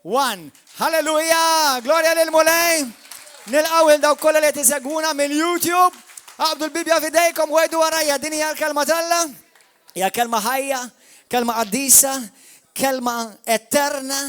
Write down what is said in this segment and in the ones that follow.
1. Halleluja! Gloria lil Mulej! Nil-għawil daw kolla li tisegwuna mill-YouTube. Għabdu l-Bibja fidejkom u għajdu għarajja. Din hija l-kelma talla. Hija kelma ħajja, kelma qaddisa, kelma eterna.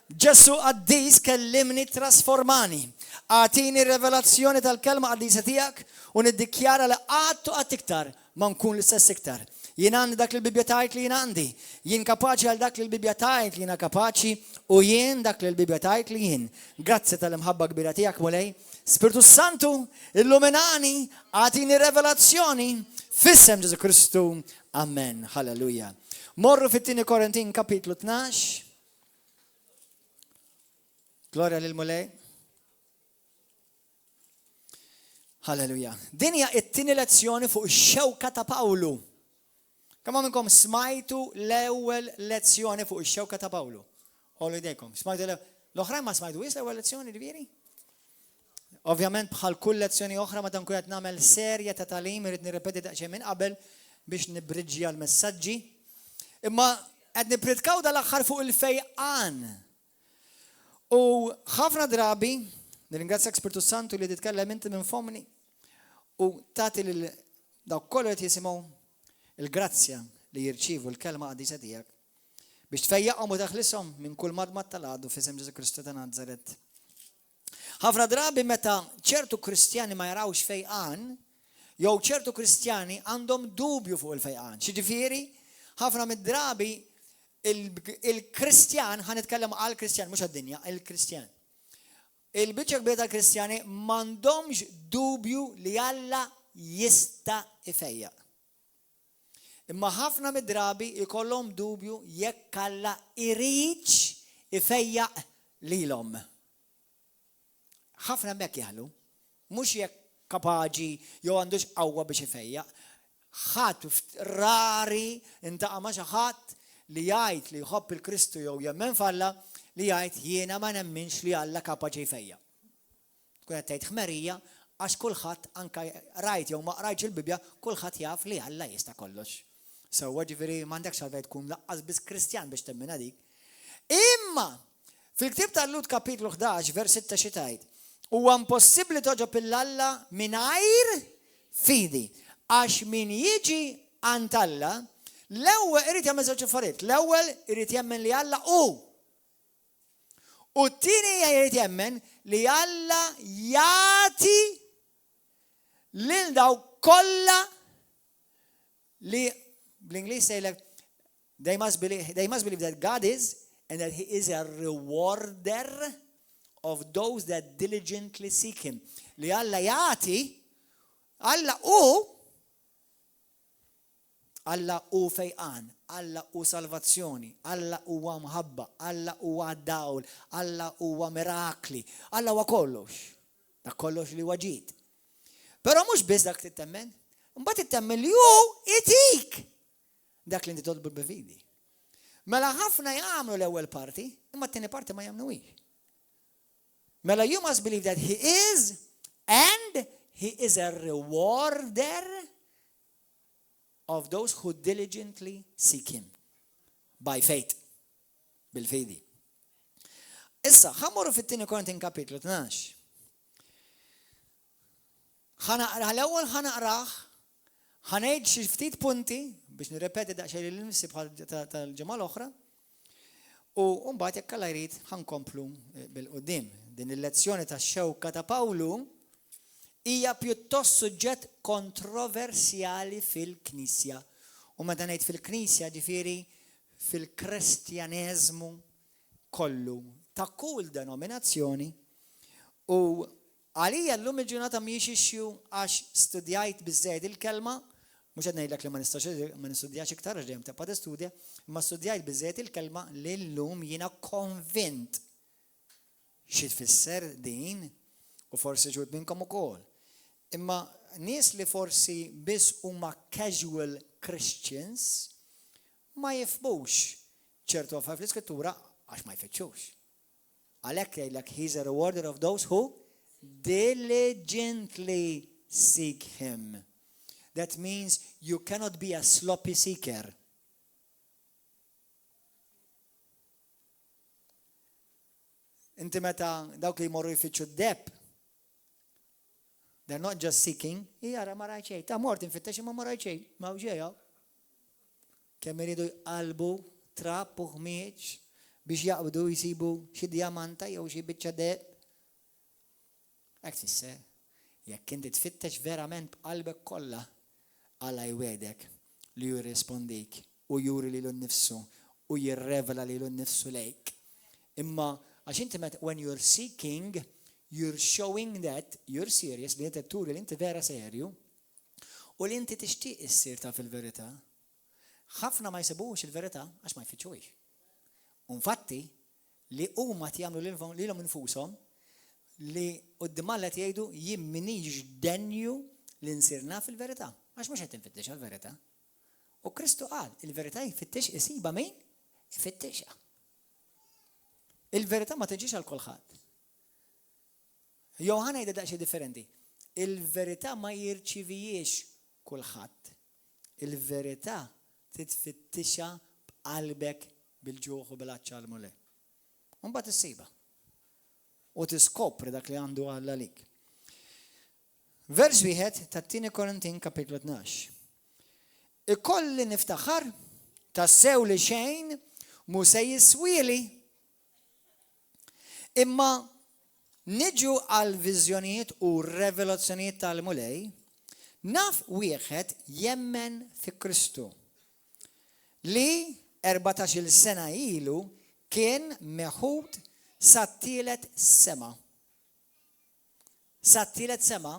Ġesu qaddis kellimni trasformani. Għatini revelazzjoni tal-kelma qaddisa tiegħek u niddikjara li għattu iktar ma nkun l-istess iktar. Jien għandi dak li l-Bibja tajt li jien għandi. Jien kapaċi għal dak li l-Bibja tajt li jien kapaċi u jien dak li l-Bibja tajt li jien. Grazzi tal-imħabba kbira tiegħek Mulej. Spiritu Santu, illuminani, għatini revelazzjoni, fissem Ġesu Kristu. Amen. Halleluja. Morru fit-2 Korintin kapitlu 12. Gloria lil Mulej. Halleluja. Din hija it-tieni lezzjoni fuq ix-xewka ta' Pawlu. Kemm minnkom smajtu l-ewwel lezzjoni fuq ix-xewka ta' Pawlu? Ollu jdejkom. Smajtu l-oħrajn ma smajtu l-ewwel lezzjoni ġifieri? Ovvjament bħal kull lezzjoni oħra ma nkun qed nagħmel serja ta' tagħlim irid nirrepeti daqsxejn minn qabel biex nibbriġġja l-messaġġi. Imma qed nippritkaw dal-aħħar fuq il-fejqan. U ħafna drabi, nirringrazzjak Spiritu Santu li titkellem inti minn fomni u tagħti lil dawk kollha qed jisimgħu il-grazzja li jirċievu l-kelma qaddisa tiegħek biex tfejjaqhom u taħlishom minn kull madmat tal-għadu f'isem Ġesu Kristu ta' Nażaret. Ħafna drabi meta ċertu Kristjani ma jarawx fejqan, jew ċertu Kristjani għandhom dubju fuq il-fejqan. Xiġifieri, ħafna mid-drabi il-Kristjan, ħanitkellem għal Kristjan, mhux għad-dinja, il-Kristjan. Il-biċċa kbira tal-Kristjani m'għandhomx dubju li Alla jista' ifejjaq. Imma ħafna mid-drabi ikollhom dubju jekk Alla iridx ifejjaq lilhom. ħafna mek jaħlu, mhux jekk kapaċi jew għandux qawwa biex ifejjaq. Ħadd rari intaqa' ma' xi ħadd li jgħid li jħobb il-Kristu jew jemmen f'Alla li jgħid jiena ma nemminx li Alla kapaċi jfejjaq. Tkun qed tgħid ħmerija għax kulħadd anke rajt jew ma qrajtx il-Bibja, kulħadd jaf li Alla jista' kollox. Sewwa ġifieri m'għandekx għalfejn tkun laqqas biss Kristjan biex temmina dik. Imma fil-Ktieb tal-Lut kapitlu 11 vers 6 xi tgħid. Huwa impossibbli toġob il-Alla mingħajr fidi. Għax min jiġi għand Alla, l-ewwel irid jagħmel żewġ affarijiet. L-ewwel irid jemmen li Alla hu. U t-tieni irid jemmen li Alla jagħti lil dawk kollha li bl-Ingliż jgħidlek they must believe that God is and that he is a rewarder of those that diligently seek him. Li Alla jagħti, Alla hu fejqan, Alla hu salvazzjoni, Alla huwa mħabba, Alla huwa dawl, Alla huwa mirakli, Alla huwa kollox. Dak kollox li huwa ġid. Però mhux biss dak tittemmen, imbagħad tittemmen li hu itik dak li inti tolbu b'fidi. Mela ħafna jagħmlu l-ewwel parti, imma t-tieni parti ma jagħmluhiex. Mela you must believe that he is and he is a rewarder of those who diligently seek him by faith. Bil-fidi. Issa, ħammurru fit-2 Korintin kapitlu 12. L-ewwel ħanaqrah, ħanejd xi ftit punti biex nirrepeti daqsxejn il-nifsi bħal tal-ġimgħa l-oħra. U mbagħad jekk Alla jrid ħankomplu bil-qudiem. Din il-lezzjoni tax-xewka ta' Pawlu hija pjuttost suġġett kontroversjali fil-Knisja. U meta ngħid fil-Knisja ġifieri fil-Kristjaneżmu kollu ta' kull denominazzjoni. U għalija llum il-ġurnata mhijiex issue għax studjajt biżżejjed il-kelma, mhux qed ngħidlek li ma nistudjax iktar għax dejjem tibqa' tistudja, imma studjajt biżżejjed il-kelma li llum jiena konvint xi tfisser din u forsi ġud minnkom ukoll. Imma nies li forsi biss huma casual Christians ma jifhmux ċertu affarijiet fl-Iskrittura għax ma jfittxux. Għalhekk jgħidlek he's a rewarder of those who diligently seek him. That means you cannot be a sloppy seeker. Inti meta dawk li jmorru jfittxu d-deb. They're not just seeking. Jara ma rajt xejn. Ta' mort infittex imma ma rajt xejn. Ma ġejja. Kemm iridu jqalbu trapp u ħmieġ biex jaqbdu jsibu xi djamanta jew xi biċċa deb. Hekk tisser. Jekk inti tfittex verament b'qalbek kollha Alla jwedek li jirrispondik u juri lilu nnifsu u jirrevela lilu nnifsu lejk. Imma għax inti when you're seeking, you're showing that you're serious, li inti turi li inti vera serju u li inti tixtieq issir ta' fil-verità. Ħafna ma jsibux il-verità għax ma jfittxuhiex. Infatti li huma jagħmlu lilhom infushom li quddiem Alla qed jgħidu jien m'iniex denju li nsir naf il-verità. Għax mhux qed infittex għall-verità. U Kristu qal, il-verità jfittex isiba min? Ifittexha. Il-verità ma tiġix għal kulħadd. Johanna jgħidha daqsxejn differenti. Il-verità ma jirċivijiex kulħadd. Il-verità titfittixha b'qalbek bil-ġuħ u bil-aċċa l-mule. Mbagħad issiba. U tiskopri dak li għandu Alla lik. Vers wieħed tat-2 Korintin kapitlu 12. Ikolli niftaħar tassew li xejn mu se jiswieli. Imma niġu għal viżjonijiet u revelazzjonijiet tal-mulej, naf wieħed jemmen fi Kristu li 14 sena ilu kien meħud sat-tielet sema. Sat-tielet sema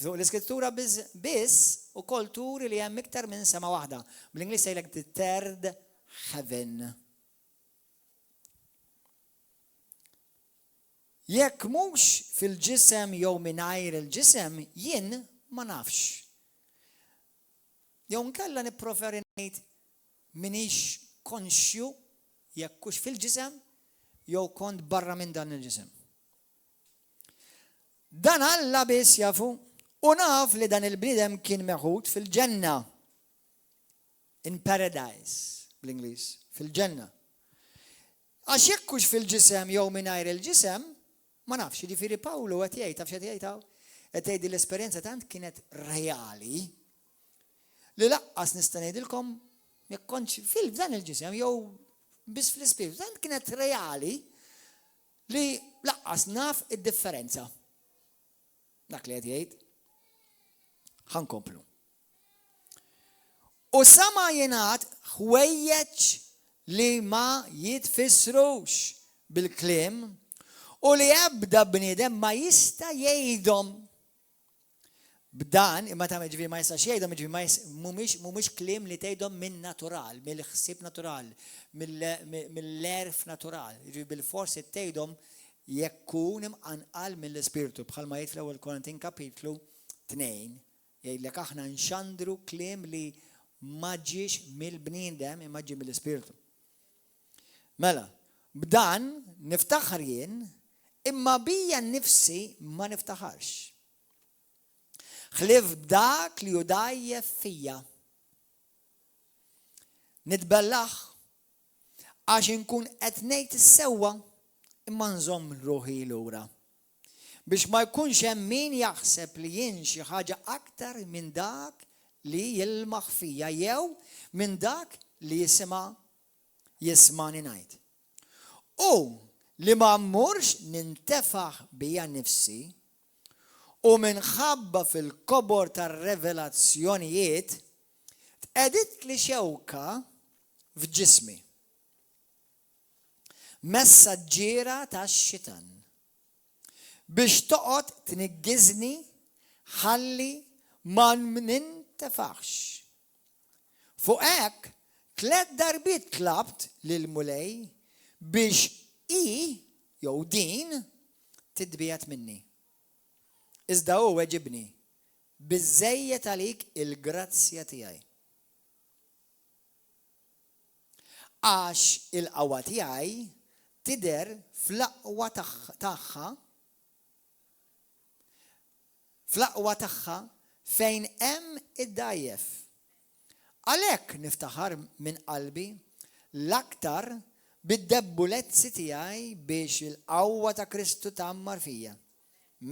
fuq l-iskrittura biss ukoll turi li hemm iktar minn sema waħda. Bl-Ingliż jgħidlek the third heaven. Jekk mhux fil-ġisem jew mingħajr il-ġisem, jien ma nafx. Jew nkella nippreferi ngħid minix konxju jekk hux fil-ġisem jew kont barra minn dan il-ġisem. Dan Alla biss jafu u naf li dan il-bniedem kien meħud fil-ġenna. In paradise, bl-Ingliż, fil-ġenna. Għax jekk hux fil-ġisem jew mingħajr il-ġisem, ma nafx, jiġifieri Pawlu qed jgħid, taf x'qed jgħid? Qed jgħid l-esperjenza tant kienet reali li laqqas nista' ngħidilkom jekk kontx fil-dan il-ġisem jew biss fl-ispirtu, tant kienet reali li laqqas naf id-differenza. Dak li qed jgħid. Ħankomplu. U sama jingħad ħwejjeġ li ma jitfissrux bil-kliem u li ebda bniedem ma jista' jgħidhom. B'dan, imma ta' ġifieri ma jistax jgħidhom, mhumiex kliem li tgħidhom minn natural, mill-ħsieb natural, mill-erf natural. Ġifieri bil-forsi tgħidhom jekk kun imqanqal mill-Ispirtu bħalma jgħid fl-ewwel Korintin kapitlu 2 jgħidlek aħna nxandru kliem li ma ġiex mill-bniedem imma ġie mill-Ispirtu. Mela, b'dan niftaħar jien imma bija nnifsi ma niftaħarx. Ħlif dak li judajjef fija. Nitbellaħ għax inkun qed ngħid is-sewwa imma nżomm ruħi lura. Biex ma jkunx hemm min jaħseb li jien xi ħaġa aktar minn dak li jilmaħ fija jew minn dak li jismani ngħid. U li ma mmurx nintefaħ bija nnifsi u minħabba fil-kobor tar-revelazzjonijiet tqedet li xewka f'ġismi. Messaġġiera tax-xitan biex toqgħod tniggiżni ħalli ma nintefaħx. Fuq hekk 3 darbiet tlabt lill-mulej biex jew din tidbiet minni. Iżda hu weġibni biżżejjed għalik il-grazzja tiegħi. Għax il-qawwa tiegħi tidher fl-aqwa tagħha fejn hemm id-dajjef. Għalhekk niftaħar minn qalbi l-aktar bid-debbulezzi tiegħi biex il-qawwa ta' Kristu tagħmmar fija.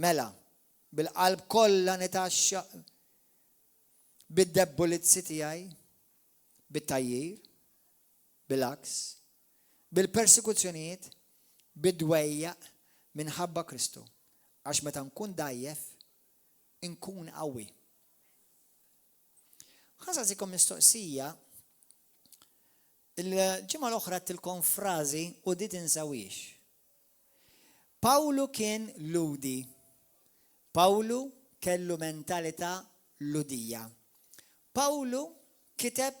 Mela, bil-qalb kollha nitaxxa bid-debbulezzi tiegħi, bit-tajjir, bil-aks, bil-persekuzzjonijiet, bid-dwejjaq minħabba Kristu. Għax meta nkun dajjef, nkun qawwi. Ħasasikom mistoqsija, il-ġimgħa l-oħra tilkom frażi u di tinsawix. Pawlu kien ludi. Pawlu kellu mentalità ludija. Pawlu kiteb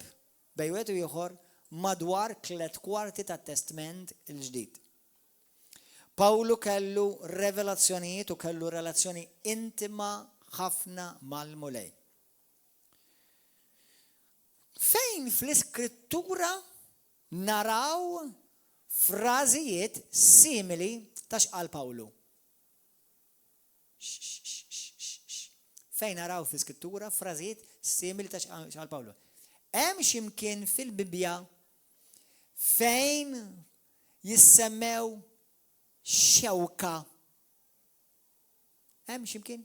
bejwet u ieħor madwar 3/4 tat-Testament il-ġdid. Pawlu kellu revelazzjonijiet u kellu relazzjoni intima ħafna mal-mulej. Fejn fl-iskrittura naraw frażijiet simili ta' x'qal Pawlu? Fejn naraw fl-iskrittura frażijiet simili ta' x'qal Pawlu? Hemm x'imkien fil-Bibja fejn jissemmew xewka. Hemm x'imkien?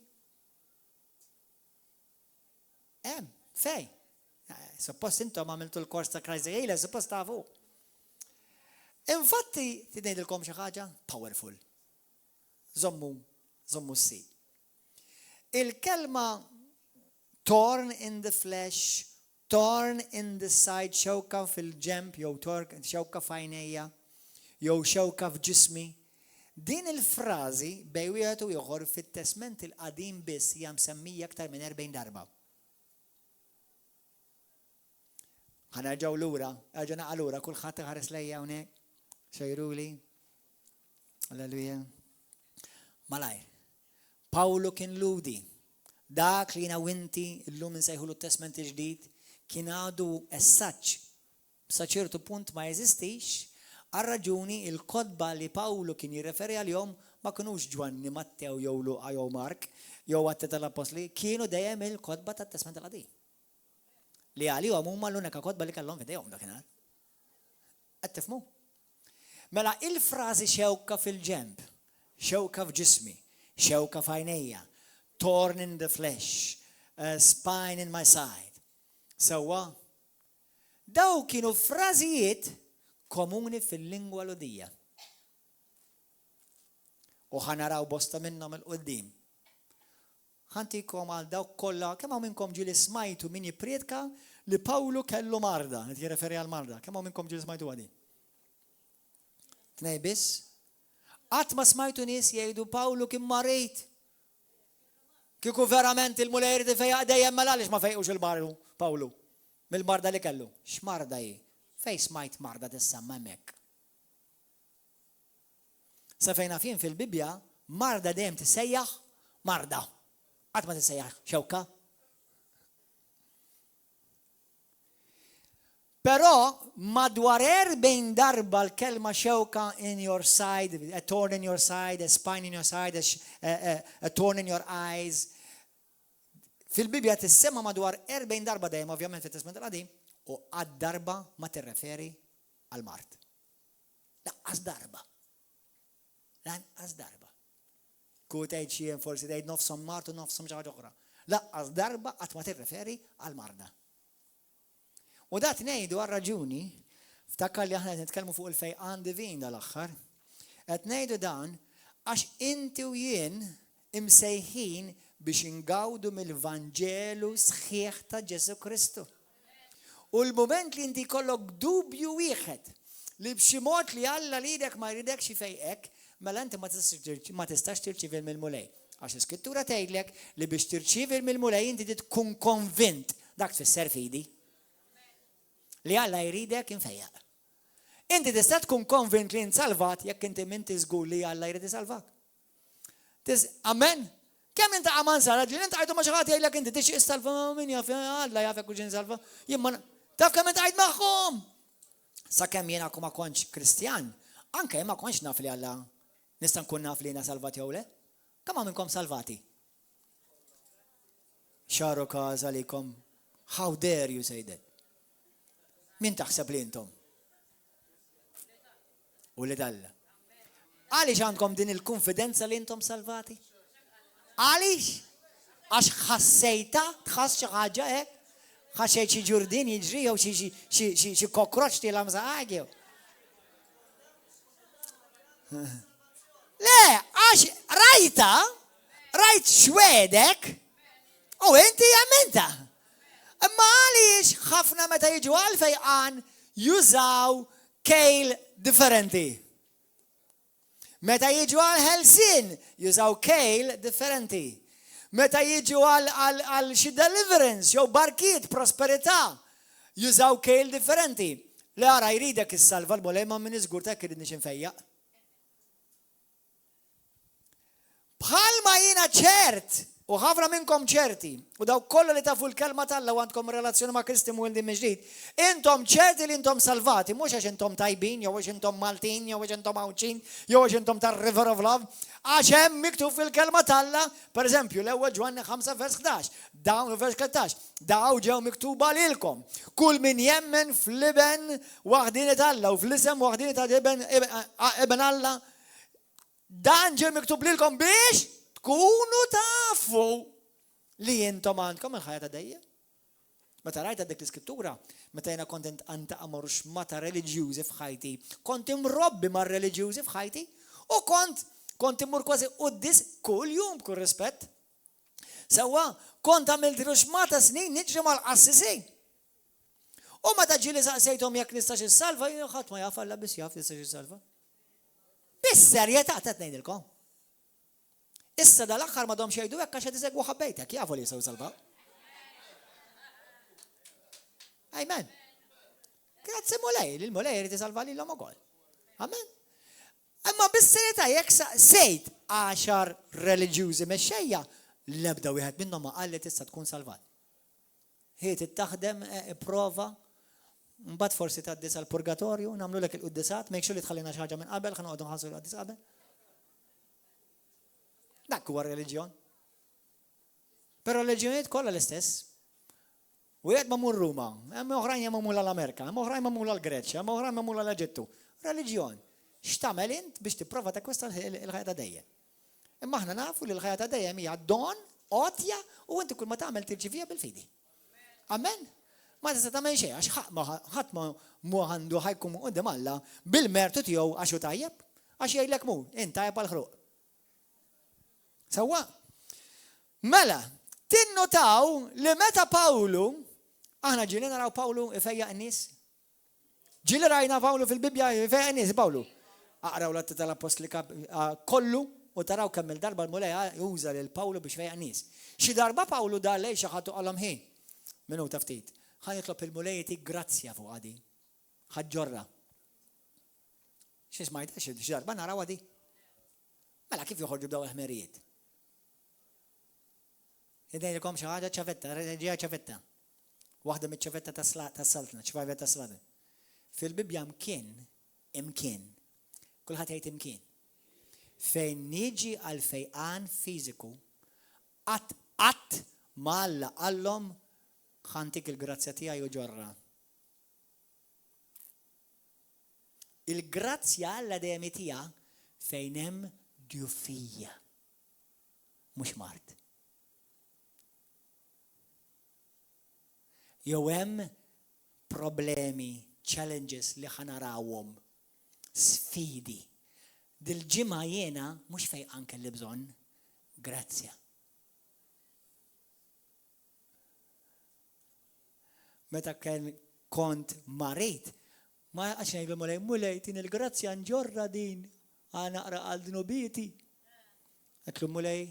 Hemm, fejn? Suppost intom għamiltu l-kors ta' Krajza jgħila, suppost tafu. Infatti, tidnejdilkom xi ħaġa powerful. Zommu s-si. Il-kelma torn in the flesh, torn in the side, xewka fil-ġemp, jew xewka f'għajnejja, jew xewka f'ġismi. Din il-frażi bej wieħed u ieħor fit-Testament il-qadim biss hija msemmija aktar minn 40 darba. Ħanerġgħu lura, nerġa' naqa' lura, kulħadd iħares lejja hawnhekk, xejruli. Alleluja. Malajr. Pawlu kien ludi. Dak li jiena u inti llum insejħulu t-Testament il-ġdid kien għadu essaċ sa ċertu punt ma jeżistix għal-raġuni il-kodba li Pawlu kien jirreferi għal-jom ma kinux Ġwanni, Mattew, jew Luqa, jew Mark, jew Atti tal-Apostli, kienu dejjem il-kodba tat-Testament tal-Qadim. Li għalihom huma l-unika kodba li kellhom f'idejhom dakinhar. Qed tifhmu? Mela il-frażi xewka fil-ġemb, xewka f'ġismi, xewka f'għajnejja, torn in the flesh, spine in my side. Sewwa, daw kienu frażijiet komuni fil-lingwa lodija. U ħanaraw bosta minnhom il-qudiem. Ħantikom għal dawk kollha, kemm hawn minnkom ġieli smajtu min jippriedka li Pawlu kellu marda, qed jirreferi għal marda. Kemm hawn minnkom ġieli smajtu għadi? Tnej biss? Qatt ma smajtu nies jgħidu Pawlu kien marit. Kieku verament il-mulej jrid ifejjaq dejjem mela għaliex ma fejqux il-mardu Pawlu mill-marda li kellu. X'marda hi? Fejn smajt marda tissemma hemmhekk? Sa fejn fien fil-Bibja marda dejjem tissejjaħ marda. Qatt ma tissejjaħ xewka. Però madwar 40 darba l-kelma xewka in your side, a thorn in your side, a spine in your side, a thorn in your eyes. Fil-Bibja tissemma madwar 40 darba dejjem ovvjament fit-Testament tal-Qadim u għad darba ma tirreferi għal mart. Laqqas darba. Lanqas darba. Ku tgħid xi forsi tgħid nofshom mart u nofshom xi ħaġa oħra. Laqqas darba qatt ma tirreferi għal marda. U dat ngħidu għal raġuni, ftakar li aħna qed nitkellmu fuq il-fejqan divin dal-aħħar, qed ngħidu dan għax inti u jien imsejħin biex ingawdu mill-Vanġelu sħiħ ta' Ġesu Kristu. U l-moment li inti jkollok dubju wieħed li b'xi mod li Alla lidek ma jridekx ifejqek, mela inti ma tistax tirċivi mill-mulej. Għax l-Iskrittura tgħidlek li biex tirċivi mill-mulej inti tkun konvint dak tfisser fidi. Li Alla jridek infejjaq. Inti tista' tkun konvint li insalvat jekk inti minti żgur li Alla jrid isalvak. Amen. Kemm inta aman sara ġin inta għajdu ma xi ħadd jgħidlek inti tixtieq issalva min jaf Alla jafek u ġin salva. Jien taf kemm inta qgħid magħhom. Sakemm jiena ma kontx Kristjan, anke ma kontx naf li Alla nista' nkun naf li jiena salvat jew le. Kemm minnkom salvati? Xaru każ għalikom. How dare you say that? Min taħseb li intom? u li dalla. Għaliex għandkom din il-konfidenza li intom salvati? Għaliex? Għax ħassejta, tħass xi ħaġa hekk? ħaxejt xi ġurdin jiġri jew xi kokroċ tiela mżaqagħ. Le, għax rajt xwedek u inti jamminta. Imma għaliex ħafna meta jiġu għal-fejqan jużaw kejl differenti. Meta jiġu għal-ħelsin jużaw kejl differenti. Meta jiġu għal xi deliverance jew barkiet prosperità jużaw kejl differenti. Le ara jridek is-salva l-bolej ma min iżgur ta' kirid nix infejjaq. Bħalma jiena ċert, u ħafna minnkom ċerti, u daw kollha li tafu l-kelma tal-Alla u għandkom relazzjoni ma' Kristi mwildi mill-ġdid, intom ċerti li intom salvati, mhux għax intom tajbin, jew għax intom Maltin, jew għax intom Awċin, jew għax intom tar-River of Love, għax hemm miktub fil-kelma tal-Alla, pereżempju l-ewwel Ġwanni 5 vers 11, dawn vers 13, daw ġew miktuba lilkom. Kull min jemmen fl-iben waħdini tal-Alla u fl-isem waħdini tal-Ibn Alla, dan ġew miktub lilkom biex tkunu tafu li jintom għandkom il-ħajja ta' dejjem. Meta rajta dik l-iskrittura, meta jena kont anta amorux mata reliġjużi f'ħajti, kont imrobbi ma' reliġjużi f'ħajti, u kont imur kważi quddis kull jum b'kull rispett. Sewwa, kont għamilt ruxmata snin niġri mal-qassisi. U meta ġieli saqsejthom jekk nistax issalva, ħadd ma jaf alla biss jaf nistax issalva. Bis-serjetà ta' tgħidilkom. Issa dal-aħħar ma dom xejdu hekk għax qed isegwu ħabbejtek, jafu li jistgħu jsalvaw. Amen. Grazzi mulej, li l-mulej jrid isalva lilhom ukoll. Amen. Imma bis-serjetà jekk sejt 10 reliġjużi mexxejja, l-ebda wieħed minnhom ma qal li tista' tkun salvat. Ħiet ittaħdem prova, mbagħad forsi tgħaddi sal-purgatorju, nagħmlulek il-quddisat, make sure li tħallina xi ħaġa minn qabel, ħa noqogħdu nħallsu l-quddis qabel. Dak huwa reliġjon. Però reliġjonijiet kollha l-istess. Wieħed ma mur Ruma, hemm oħrajn jagħmlu l-Amerika, hemm oħrajn magħmul l-Greċja, hemm oħrajn magħmul l-Eġittu. Reliġjon. X'tagħmel int biex tipprova takkwista l-ħajja ta' dejjem. Imma aħna nafu li l-ħajja ta' dejjem hija don, għotja u inti kull ma tagħmel tirċivija bil-fidi. Amen. Ma tista' tagħmel xejn għax ħadd ma għandu ħajkum quddiem Alla bil-mertu tiegħu għax hu tajjeb, għax jgħidlek mu, int tajjeb għal ħruq. Sewwa. Mela, tinnotaw li meta Pawlu, aħna ġieli naraw Pawlu ifejjaq in-nies. Ġieli rajna Pawlu fil-Bibja ifejjaq in-nies Pawlu. Aqraw l-Atti tal-Apostolika kollu u taraw kemm il-darba l-mulej juża lil Pawlu biex fejjaq nies. Xi darba Pawlu dar lej xi ħadd qalhom ħin. Minuta ftit. Ħa jitlob il-mulej jtik grazzja fuq għadi. Ħaġġorra. Xi smajta xi darba naraw għadi. Mela kif joħorġu b'daw il-ħmerijiet? Idejlkom xi ħaġa ċavetta, reġija ċavetta. Waħda miċ-ċavetta tas-saltna, ċvajvet tas-saltna. Fil-Bibja imkien. Kulħadd jgħid imkien. Fejn niġi għal fejqan fiżiku, qatt ma Alla qallhom ħantik il-grazzja tiegħi u ġorra. Il-grazzja Alla dejjem itija fejn hemm djufija. Mhux mart. Jew hemm problemi, challenges li ħanarawhom, sfidi. Dil-ġimgħa jiena mhux fejqan kelli bżonn grazzja. Meta kont marit, ma għax ngħidlu mulej tin il-grazzja nġorra din naqra għal dnubieti. Qedlu mulej,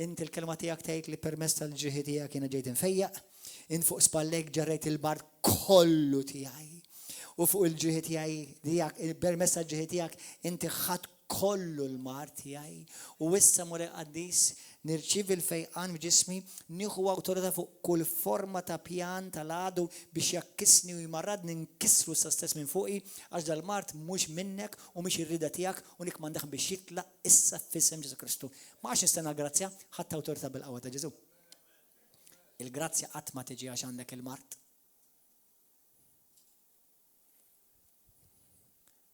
inti l-kelma tiegħek tgħid li permezz tal-ġieħi tiegħek jiena ġejt infejjaq. In fuq spallek ġarrejt il-bar kollu tiegħi. U fuq il-ġieħi tiegħek, il-permess tal-ġieħi tiegħek inti ħadd kollu l-mar tiegħi. U issa mulej qaddis nirċievi l-fejqan f'ġismi, nieħu awtorità fuq kull forma ta' pjan tal-għadu biex jakkisni u jmarradni nkissru sa stess minn fuqi għax dal-mart mhux minnek u mhux ir-rida tiegħek u nikmandaħ biex jitlaq issa f'isem Ġesu Kristu. Ma għax nistenna l-grazzja, ħadd awtorità bil-qawwa ta' Ġesu. Il-grazzja qatt ma tiġi għax għandek il-mart.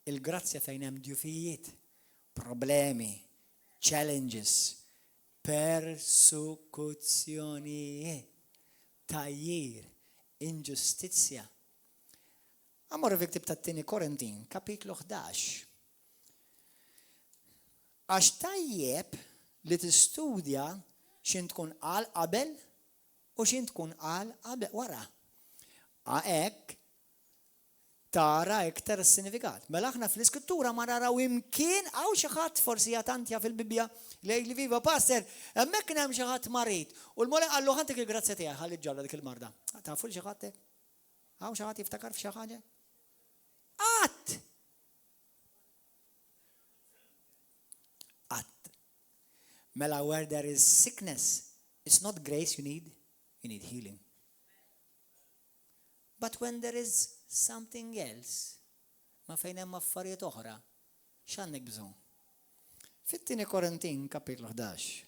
il-grazzja fejn hemm djufijiet, problemi, challenges, persekuzzjonijiet, tajjir, inġustizzja. Għamur viktib tat-tieni Korintin, kapitlu 11. Għax tajjeb li tistudja xin tkun qal qabel u xin tkun qal qabel wara. Għek tara iktar s-sinifikat. Mela aħna fl-iskrittura ma naraw imkien għaw xi ħadd forsi jatantja fil-Bibja li viva passer, hemmhekk kien hemm xi ħadd marit u l-mole qallu ħantik il-grazzja tiegħek ħalli ġalla dik il-marda. Tafu xi ħadd hekk? Għaw xi ħadd jiftakar f'xi ħaġa? Qatt! Mela where there is sickness, it's not grace you need healing. But when there is something else, ma fejn hemm affarijiet oħra, x'għandek bżonn? Fit-tieni Korintin kapitlu 11.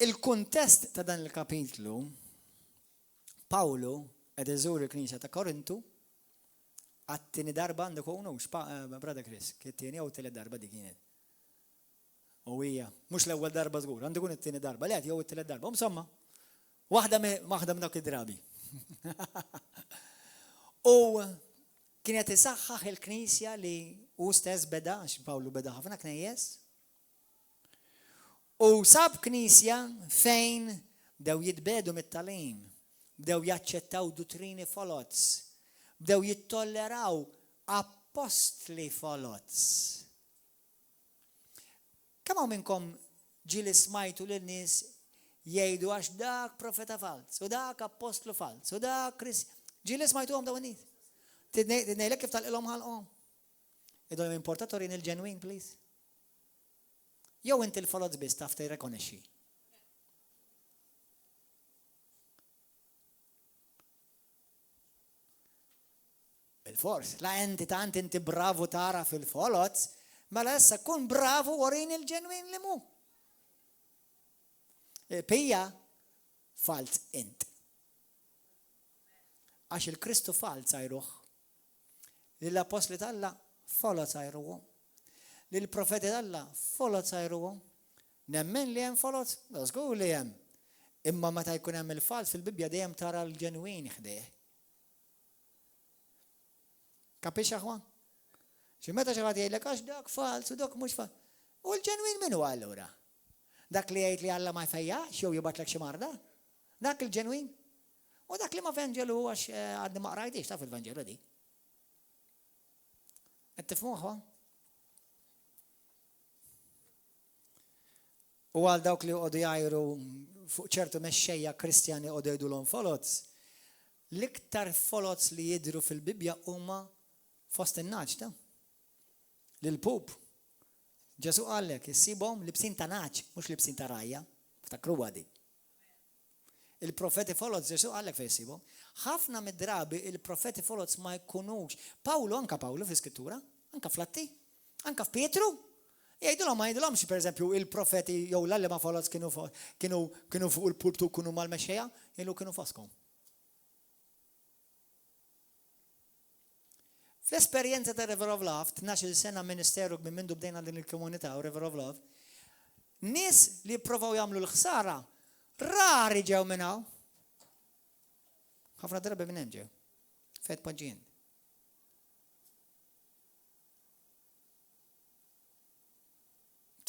Il-kuntest ta' dan il-kapitlu, Pawlu qed iżur il-Knisja ta' Korintu għat-tieni darba għandek hawnhux, Brother Chris, kien-tieni jew tielet darba dik kienet. U hija, mhux l-ewwel darba żgur, għandu jkun it-tieni darba, le jew it-tielet darba. Insomma, waħda minn dak id-drabi. U kienet isaħħaħ il-Knisja li hu stess beda, għax Pawlu beda ħafna knejjes. U sab Knisja fejn bdew jitbedu mit-talim, bdew jaċċettaw dottrini folots, bdew jittolleraw apostli folots. Kemm hawn minnkom ġieli smajtu lil nies jgħidu għax dak profeta fals, u dak apostlu fals, u dak ġieli smajtuhom dawn nies. Tidnejlek kif talqilhom ħalqhom. Idhom importatorin il-ġenwin, please. Jew inti l-folots biss taf tirrekonoxxi. Bil-fors, la inti bravu tara fil-folots, mela issa kun bravu warin il-ġenwin li mu. Pija fals int. Għax il-Kristu fals għajruħ. Lill-apostli talla folots għajruħu. Lill-profeti talla folots għajruħu. Nemmen li hemm folots, żgur li hemm. Imma meta jkun hemm il-fals fil-Bibja dejjem tara l-ġenwin ħdejh. Kapix aħwan? Xi meta xi ħadd jgħidlek għax dak fals u dak mhux fals. U l-ġenwin min huwa allura? Dak li jgħid li Alla ma jfejjax jew jibatlek xi marda? Dak il-ġenwin? U dak li ma Vangelu għax għadni ma qrajtix taf il-Vangelu di. Qed tifhmu aħwan? U għal dawk li qogħdu jgħajru fuq ċertu mexxejja Kristjani qogħdu jgħidulhom folots, l-iktar folots li jidhru fil-Bibja huma fost in-naġ ta' lil-pub. Ġesu qallek issibhom libsin ta' naġ, mhux libsin ta' rajja, ftakru għadi. Il-profeti folots Ġesu qallek fejn issibhom. Ħafna mid-drabi il-profeti folots ma jkunux. Anka Pawlu fl-Iskrittura, anka fl-Atti, anka f'Pietru. Jgħidulhom ma jgħidulhomx pereżempju il-profeti jew l-allema folots kienu fuq il-pulptu kienu mal-mexxejja, ilu kienu foskom. Fl-esperjenza ta' River of Love, 12 sena ministeru minn mindu bdejna din il-komunità u River of Love, nies li provaw jagħmlu l-ħsara rari ġew minn hawn. Ħafna drabi minn hemm ġew. Fejn poġġien.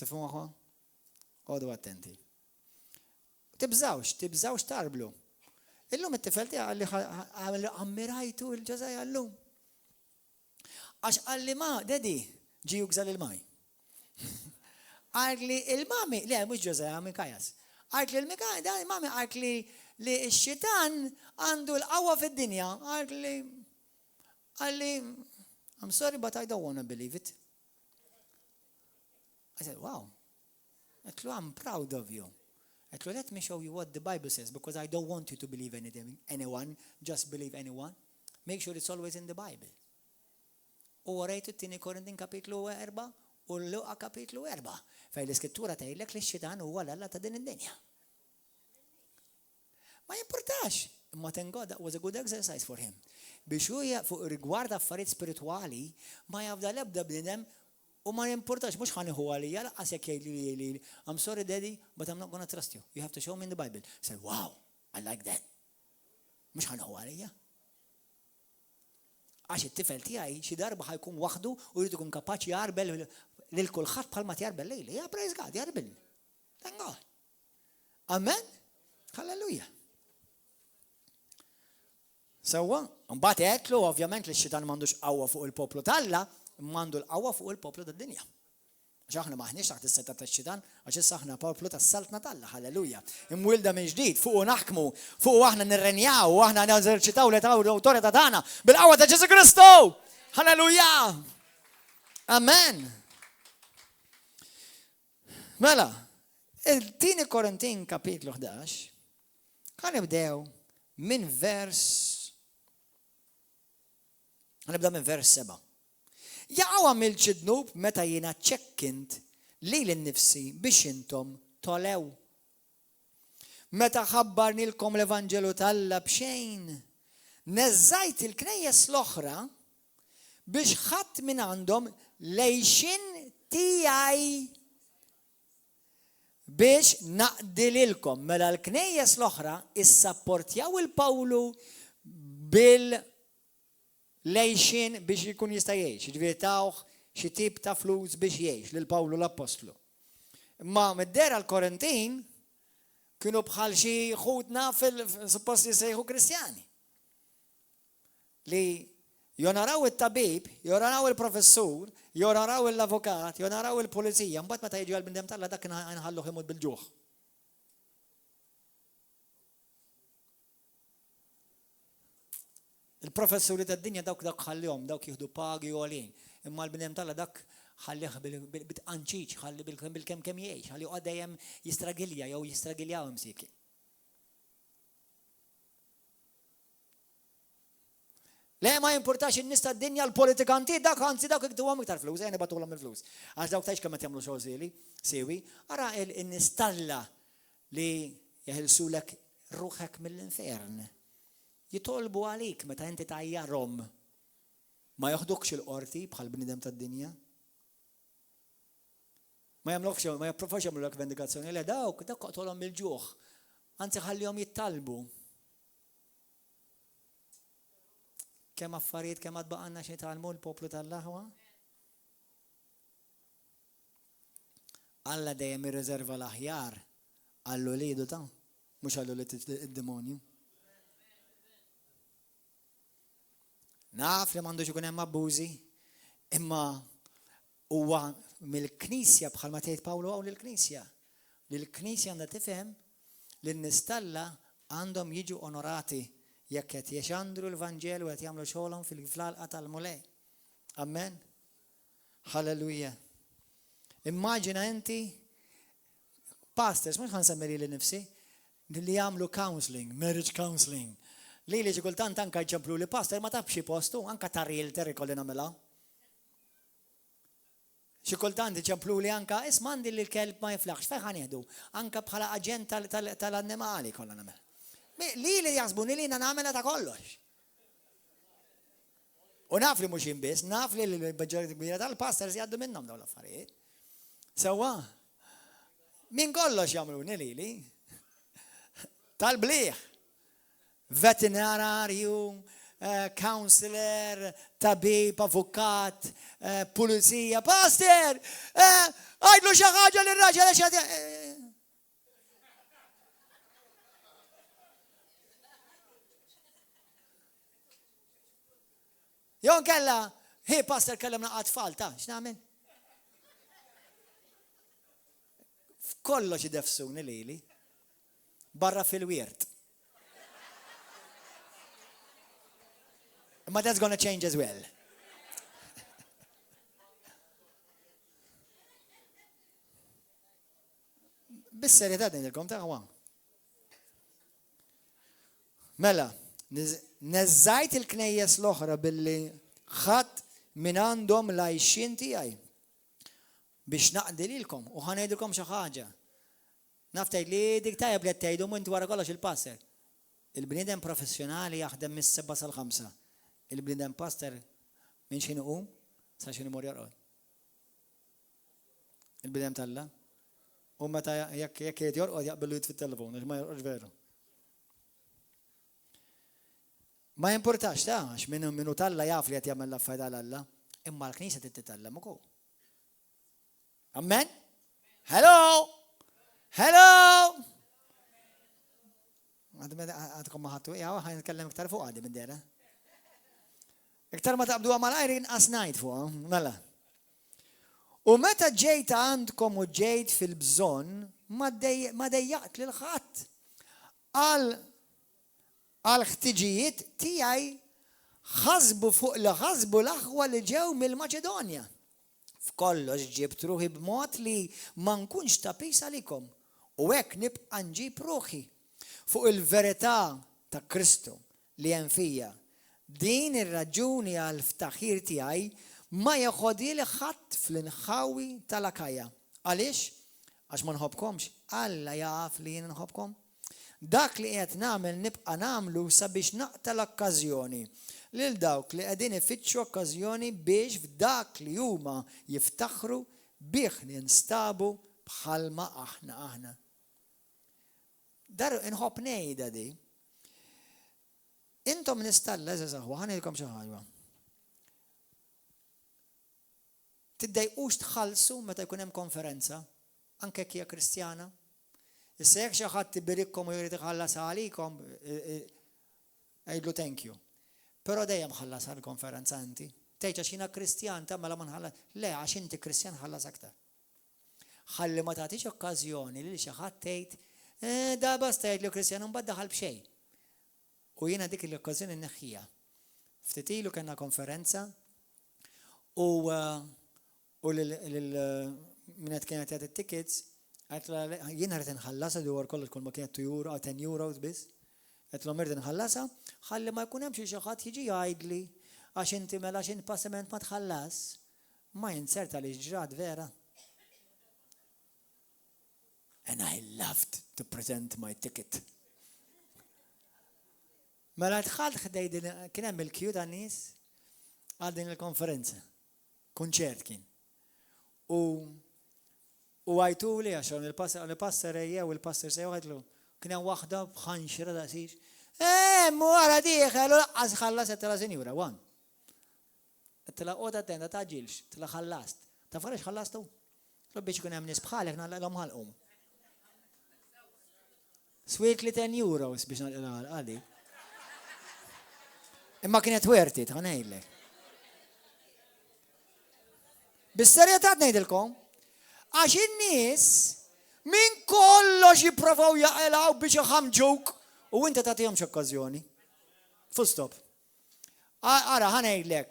Tifhmu aħwa? Għodu attenti. Tibżawx tarblu. Illum it-tifel tiegħi għalli ammirajtu il-ġazaj għallum. Għax għalli ma, dedi, ġi jugżal il-maj. Għalli il-mami, le, mux ġozaj, għamin kajas. Għalli il-mika, da il-mami, għalli li x-xitan għandu l-qawwa fid-dinja. Għalli, I'm sorry, but I don't want to believe it. I said, wow. Għetlu, I'm proud of you. Għetlu, let me show you what the Bible says, because I don't want you to believe anyone, just believe anyone. Make sure it's always in the Bible. U għarajtu t-tini Korintin kapitlu 4 u l-Luqa kapitlu 4. Fej l-iskrittura tgħidlek li x-xitan huwa l-alla ta' din id-dinja. Ma jimportax. Imma thank God that was a good exercise for him. biex huja fuq rigward affarijiet spirituali ma jafda l-ebda bnidem u ma jimportax mhux ħaniħu għalija laqas jekk jgħidli I'm sorry daddy, but I'm not gonna trust you. You have to show me in the Bible. Say, wow, I like that. Mhux ħaniħu għalija. Għax it-tifel tiegħi xi darba ħajkun waħdu u jrid ikun kapaċi jarbel lil kulħadd bħalma jarbel lejli. Ja, praise God, jarbel. Thank God. Amen? Halleluja. Sewwa, mbagħad għedlu ovvjament li x-xitan m'għandux qawwa fuq il-poplu Alla, m'għandu l-qawwa fuq il-poplu tad-dinja. Għax aħna maħniex taħt is-seta tax-xitan, għax issa aħna poplu tas-saltna Alla, halleluja. Imwilda minn ġdid, fuq naħkmu, fuq aħna nirrenjaw, u aħna neżerċitaw l-awtorità tagħna bil-qawwa ta' Ġesu Kristu. Halleluja. Amen. Mela, il-tieni Korintin kapitlu 11 kan nibdew minn nibda minn vers 7. Jaqgħu għamilt ġidnub meta jiena ċekkint li l-nifsi biex intom tolew. Meta ħabbarnilkom l-Evanġelu tal-Alla b'xejn, neżżajt il-knejjes l-oħra biex ħadd minn għandhom lejxin tiegħi biex naqdililkom. Mela l-knejjes l-oħra issapportjaw il-Pawlu lejxin biex jkun jista' jgħix, ġifieri tawh xi tip ta' flus biex jgħix lil Pawlu l-Apostlu. Imma mid-dera l-Korintin kienu bħal xi ħudna suppost jisejħu Kristjani. Li jonaraw it-tabib, jonaraw il-professur, jonaraw l-avukat, jonaraw il-pulizija, mbagħad meta jiġu għall-bindem Alla dak inħalluh imut bil-ġuħ. Il-professuri tad-dinja dawk ħallihom, dawk jieħdu pagi għolin. Imma l-bniem Alla dak ħallih bil-qanċiċ, ħalli bil-kemm jgħix, ħalli għad dejjem jistragilja jew jistragiljaw imsiki. Le ma jimpurtax in-nies tad-dinja l-politikanti dak anzi dak iktuhom iktar flus, ejja nibatulhom il-flus. Għax dawk tgħix kemm qed jagħmlu xogħol sewi, ara in-nies Alla li jeħilsulek ruħek mill-infern. Jitolbu għalik meta inti tajjarhom. Ma joħdukx il-qorti bħal bniedem tad-dinja. Ma jagħmlukx, ma jipprofawx jagħmlulek vendikazzjoni, le dawk qoqtolhom bil-ġuħ. Anzi ħallihom jittalbu. Kemm affarijiet kemm għad baqanna xi jitgħallmu l-poplu tal-Alla. Alla dejjem irriserva l-aħjar għallu lidu ta' mhux għallu li id-demonju. Naf li m'għandux ikun hemm abbużi, imma huwa mill-Knisja bħalma tgħid Pawlu hawn lill-Knisja. Li l-Knisja għandha tifhem li n-nies Alla għandhom jiġu onorati jekk qed jexandru l-Vanġelu qed jagħmlu xogħolhom fil-flalqa tal-mulej. Amen. Halleluja. Immaġina inti pastors, mhux ħansemmi li nifsi, li jagħmlu counseling, marriage counseling. Li xi kultant anke jċemplu li pastor ma taf xi postu, anke ta' realtor ikolli nagħmilha. Xi kultant iċemplu li anke isma' għandi li l-kelb ma jiflaħx fejn ħanieħdu, anke bħala aġent tal-annimali kollha nagħmel. Li jaħsbuni li nagħmilha ta' kollox. U naf li mhux jinbiss, naf li l-maġġorità kbira tal-pastors jgħaddu minnhom dawn l-affarijiet. Sewwa, min kollox jagħmluni lili. Tal-bliħ. Veterinarju, counselor, tabib, avukat, pulizija, pastor, għajdlu xi ħaġa lir-raġel għax jew nkella, pastor kellemna għatfall ta' x'nagħmel? F'kollox idefsuni lili, barra fil-wiert. But that's going to change as well. Bis-serjetà ngħidilkom ta' għawan. Mela, neżżajt il-knejjes l-oħra billi ħadd minn għandhom l-għajxin tiegħi biex naqdi lilkom u ħanejdilkom xi ħaġa. Naf tgħid li dik tajjeb li qed tgħidu inti wara kollox il-passer. Il-bniedem professjonali jaħdem mis-7 sal-5. il-bnidem pastor minn xinu sa xinu mor jorqod. Il-bnidem talla. U meta jekk jgħid jorqod jaqbelu jit fit-telefon, għax ma jorqodx veru. Ma importax ta' għax minnu talla jaf li qed jagħmel l-affarijiet għal-Alla, imma l-Knisja trid titgħallem ukoll. Amen? Hello! Hello! Għadkom maħattu, ħajn nitkellem iktar fuq għadi minn dera. Iktar ma taqbdu għamal inqas ngħid fuq, mela. U meta ġejt għandkom u ġejt fil-bżonn ma dejjaqt lil ħadd għal ħtiġijiet tiegħi ħasbu fuq li ħasbu l-aħwa li ġew mill-Maċedonja. F'kollox ġibt ruħi b'mod li ma nkunx ta' pis għalikom u hekk nibqa' nġib ruħi fuq il-verità ta' Kristu li hemm fija. Din ir-raġuni għal ftaħir tiegħi ma jaħodili ħadd fl-inħawi tal-Akajja. Għaliex? Għax ma nħobbkomx. Alla jaf li jien nħobbkom. Dak li qed nagħmel nibqa' nagħmlu sabiex naqta l-okkażjoni lil dawk li qegħdin ifittxu okkażjoni biex f'dak li huma jiftaħru bih ninstabu bħalma aħna. Dar inħobb ngħidha di. Intom nistalla żaħwa ħanilkom xi ħaġa. Tiddejqux tħallsu meta jkun hemm konferenza, anke hija Kristjana. Issa jekk xi ħadd tibirikkom u jrid iħallas għalikom, għidlu thank you. Però dejjem ħallas għall-konferenza inti. Tgħid għax jiena Kristjan tagħmel ma nħallas. Le, għax inti Kristjan ħallas aktar. Ħalli ma tagħtix okkażjoni li xi ħadd tgħid da basta jgħidlu Kristjan imbagħad daħal b'xejn. U jiena dik l-okkażjoni nneħħija. Ftit ilu kellna konferenza u min qed kienet jagħti tickets jiena rrid inħallasha dwar kollox kull ma kienet 2 euro 10 euros biss. Qedlhom irrid inħallasha ħalli ma jkun hemm xi ħadd jiġi jgħidli għax inti mela x'in passament ma tħallas ma jinserta li ġrad vera. And I loved to present my ticket. Mela dħalt ħdej kien hemm il-kju ta' nies għal din il-konferenza. Kunċert kien. U għajtu li għaxon il-pastor ejjew il-pastor sejjew għajtlu kien hemm waħda bħanxira daqsix. Mwara diħ, għallu laqqas ħallas għettela senjura, għan. Għettela qoda tenda ta' ġilx, għettela ħallast. Ta' farrex ħallastu? Biex kun hemm nies bħalek nagħlaqhom ħalqhom. Swiet li 10 euros biex nagħlaqha għali. Imma kienet werti, ħanejlek. Bis-serjetà ngħidilkom, għax in-nies min kollox jipprovaw jaqilgħu biex iħammġuk u inti tagħtihom x'okkażjoni. Full stop. Ara ħanejlek.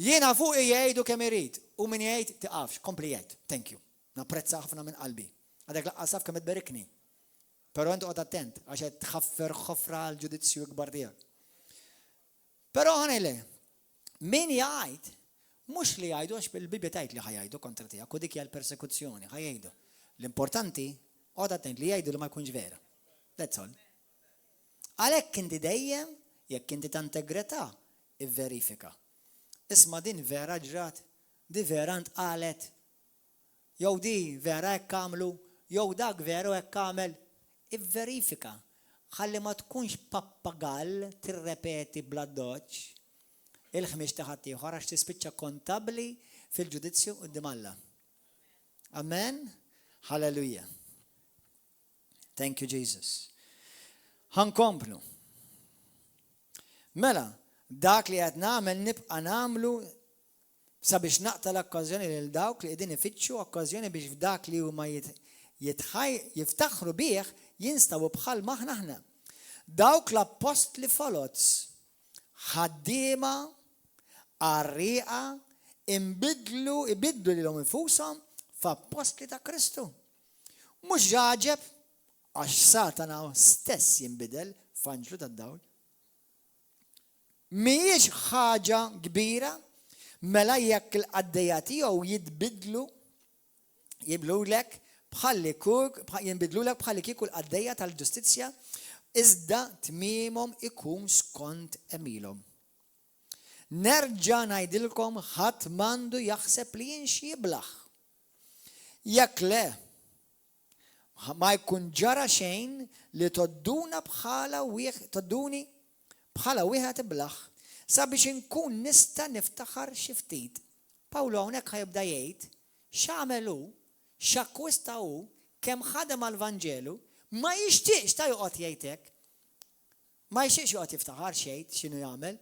Jiena fuq jgħidu kemm irid u min jgħid tiqafx, kompli jgħid. Thank you. Napprezza ħafna minn qalbi. Għadek laqqas kemm tberikni. Però intu qgħod attent għax qed tħaffer ħofra l-ġudizzju kbar tiegħek. Però ħanejlek. Min jgħid mhux li jgħidu għax bil-Bibja tgħid li ħajjgħidu kontra tiegħek u dik hija l-persekuzzjoni, ħajjgħidu. L-importanti qgħod attent li jgħidu li ma jkunx vera. That's all. Għalhekk inti dejjem jekk inti ta' integrità ivverifika. Isma' din vera ġrat, di vera ntqalet. Jew di vera hekk għamlu, jew dak veru hekk għamel. Ivverifika. Ħalli ma tkunx pappagall tirrepeti bla doċ il-ħmiex ta' ħadd ieħor għax tispiċċa kontabbli fil-ġudizzju quddiem Alla. Amen. Hallelujah. Thank you Jesus. Ħankomplu. Mela, dak li qed nagħmel nibqa' nagħmlu sabiex naqta l-okkażjoni lil dawk li qegħdin ifittxu okkażjoni biex f'dak li huma jiftaħru bih jinstabu bħal maħna. Dawk l-apostli folots ħaddiema għarriqa ibidlu lilhom infushom f'apostli ta' Kristu. Mhux ġaġeb għax Satana stess jinbidel f'anġlu tad-dawl. Mhijiex ħaġa kbira mela jekk il-qaddejja tiegħu jinbidlulek bħalli kieku l-qaddejja tal-ġustizzja iżda tmiemhom ikun skont emilhom. nerġa' ngħidilkom ħadd m'għandu jaħseb li jien xi jiblaħ. Jekk le, ma jkun ġara xejn li todduni bħala wieħed iblaħ sabiex inkun nista' niftaħar xi ftit. Pawlu hawnhekk ħajibda jgħid x'għamel hu, x'akkwista hu, kemm ħadem għall-Vanġelu, ma jixtieqx ta' joqgħod jgħid hekk. Ma jixtieqx joqgħod jiftaħar xejn x'inhu jagħmel.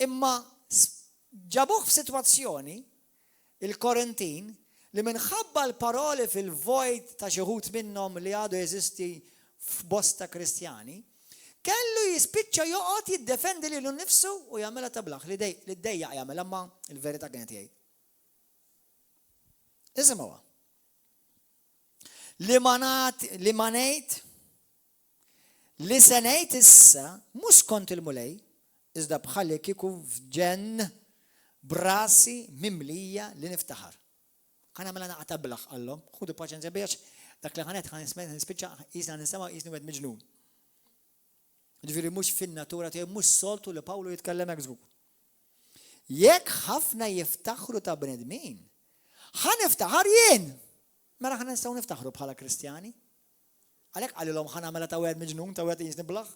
Imma ġabuh f'sitwazzjoni il-Korintin li minħabba l-paroli fil-vojt ta' xi wħud minnhom li għadu jeżisti f'bosta Kristjani, kellu jispiċċa joqgħod jiddefendi lilu nnifsu u jagħmilha ta' blaħ li ddejjaq jagħmel imma l-verità kienet jgħid. Isimgħuha. Li ma ngħid li se ngħid issa mhux kont il-mulej, iżda bħalli kieku f'ġenn brasi mimlija li niftaħar. Ħa nagħmilha naqa' ta' blaħ qallhom, ħudu paċenzja biex dak li ħanet nispiċċa qisna nisema' qisni wieħed miġnun. Ġifieri mhux fin-natura tiegħu mhux soltu li Pawlu jitkellem hekk żgur. Jekk ħafna jiftaħru ta' bnedmin, ħa niftaħar jien. Mela ħa nistgħu niftaħru bħala Kristjani. Għalhekk qalilhom ħa nagħmilha ta' wieħed miġnun ta' wieħed qisni blaħ.